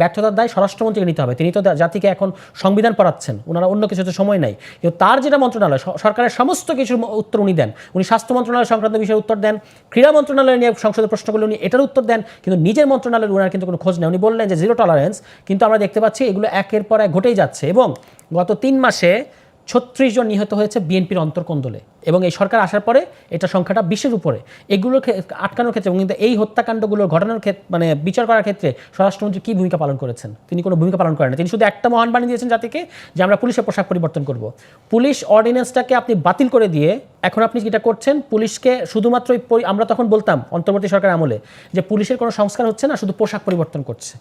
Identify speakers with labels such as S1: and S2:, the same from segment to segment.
S1: ব্যর্থতার দায় স্বরাষ্ট্রমন্ত্রীকে নিতে হবে। তিনি তো জাতিকে এখন সংবিধান পড়াচ্ছেন, ওনারা অন্য কিছুতে সময় নাই। কিন্তু তার যেটা মন্ত্রণালয়, সরকারের সমস্ত কিছুর উত্তর উনি দেন। উনি স্বাস্থ্য মন্ত্রণালয় সংক্রান্ত বিষয়ে উত্তর দেন, ক্রীড়া মন্ত্রণালয় নিয়ে সংসদে প্রশ্ন করলে উনি এটার উত্তর দেন, কিন্তু নিজের মন্ত্রণালয়ের ওনার কিন্তু কোনো খোঁজ নেই। উনি বললেন যে জিরো টলারেন্স, কিন্তু আমরা দেখতে পাচ্ছি এগুলো একের পর এক ঘটেই যাচ্ছে। এবং গত 3 মাসে 36 জন নিহত হয়েছে বিএনপির অন্তর্কোন্দলে, এবং এই সরকার আসার পরে এটা সংখ্যাটা 20-এর উপরে। এগুলোর আটকানোর ক্ষেত্রে এবং কিন্তু এই হত্যাকাণ্ডগুলোর ঘটানোর ক্ষেত্রে মানে বিচার করার ক্ষেত্রে স্বরাষ্ট্রমন্ত্রী কী ভূমিকা পালন করেছেন? তিনি কোনো ভূমিকা পালন করেন না। তিনি শুধু একটা মহান বাণী দিয়েছেন জাতিকে যে আমরা পুলিশের পোশাক পরিবর্তন করব। পুলিশ অর্ডিন্যান্সটাকে আপনি বাতিল করে দিয়ে এখন আপনি যেটা করছেন, পুলিশকে শুধুমাত্র আমরা তখন বলতাম অন্তর্বর্তী সরকার আমলে যে পুলিশের কোনো সংস্কার হচ্ছে না, শুধু পোশাক পরিবর্তন করছে।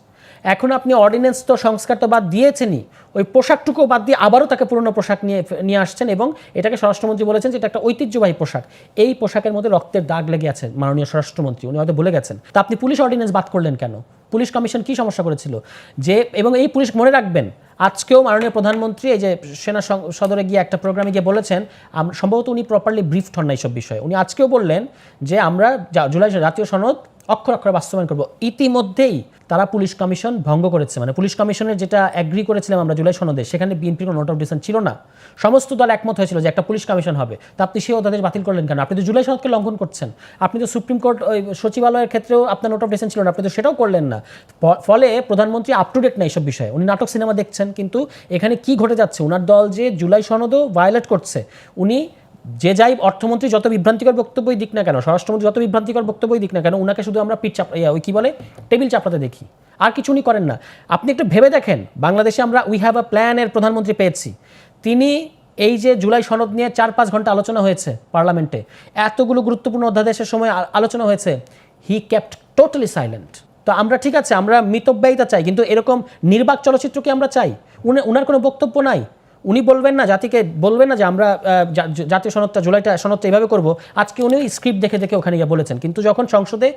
S1: এখন আপনি অর্ডিন্যান্স তো সংস্কার তো বাদ দিয়েছেনই, ওই পোশাকটুকু বাদ দিয়ে আবারও তাকে পুরনো পোশাক নিয়ে আসছেন, এবং এটাকে স্বরাষ্ট্রমন্ত্রী বলেছেন যে এটা একটা ঐতিহ্যবাহী পোশাক। এই পোশাকের মধ্যে রক্তের দাগ লেগে আছে মাননীয় স্বরাষ্ট্রমন্ত্রী, উনি হয়তো ভুলে গেছেন। তা আপনি পুলিশ অর্ডিন্যান্স বাদ করলেন কেন? পুলিশ কমিশন কি সমস্যা করেছিল? যে এবং এই পুলিশ মনে রাখবেন, আজকেও মাননীয় প্রধানমন্ত্রী এই যে সেনা সদরে গিয়ে একটা প্রোগ্রামে গিয়ে বলেছেন, সম্ভবত উনি প্রপারলি ব্রিফড হন না এইসব বিষয়ে। উনি আজকেও বললেন যে আমরা জুলাই জাতীয় সনদ অক্ষর অক্ষরে বাস্তবায়ন করব। ইতিমধ্যেই তারা পুলিশ কমিশন ভঙ্গ করেছে। মানে পুলিশ কমিশনের যেটা অ্যাগ্রি করেছিলাম আমরা জুলাই সনদে, সেখানে বিএনপির কোনো নোট অফ ডিসেন্ট ছিল না। সমস্ত দল একমত হয়েছিল যে একটা পুলিশ কমিশন হবে। তা আপনি সেই অধ্যাদেশ বাতিল করলেন কেন? আপনি তো জুলাই সনদকে লঙ্ঘন করছেন। আপনি তো সুপ্রিম কোর্ট ওই সচিবালয়ের ক্ষেত্রেও আপনার নোট অফ ডিসেন্ট ছিল না, আপনি তো সেটাও করলেন না। ফলে প্রধানমন্ত্রী আপ টু ডেট না এইসব বিষয়ে। উনি নাটক সিনেমা দেখছেন, কিন্তু এখানে কি ঘটে যাচ্ছে, ওনার দল যে জুলাই সনদও ভায়োলেট করছে। উনি যে যাই অর্থমন্ত্রী যত বিভ্রান্তিকর বক্তব্যই দিক না কেন, স্বরাষ্ট্রমন্ত্রী যত বিভ্রান্তিকর বক্তব্যই দিক না কেন, ওনাকে শুধু আমরা পিঠ ওই কী বলে টেবিল চাপড়াতে দেখি, আর কিছু উনি করেন না। আপনি একটু ভেবে দেখেন, বাংলাদেশে আমরা উই হ্যাভ আ প্ল্যানের প্রধানমন্ত্রী পেয়েছি। তিনি এই যে জুলাই সনদ নিয়ে 4-5 ঘন্টা আলোচনা হয়েছে পার্লামেন্টে, এতগুলো গুরুত্বপূর্ণ অধ্যাদেশের সময় আলোচনা হয়েছে, হি কেপ্ট টোটালি সাইলেন্ট। তো আমরা ঠিক আছে, আমরা মিতব্যয়িতা চাই, কিন্তু এরকম নির্বাক চলচ্চিত্রকে আমরা চাই? উনার কোনো বক্তব্য নাই। উনি বলবেন না, জাতিকে বলবেন না যে আমরা জাতীয় সনদটা জুলাইটা সনদটা এইভাবে করবো। আজকে উনি স্ক্রিপ্ট দেখে দেখে ওখানে গিয়ে বলেছেন, কিন্তু যখন সংসদে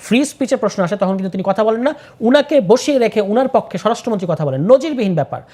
S1: ফ্রি স্পিচের প্রশ্ন আসে তখন কিন্তু তিনি কথা বলেন না। উনাকে বসিয়ে রেখে উনার পক্ষে স্বরাষ্ট্রমন্ত্রী কথা বলেন, নজিরবিহীন ব্যাপার।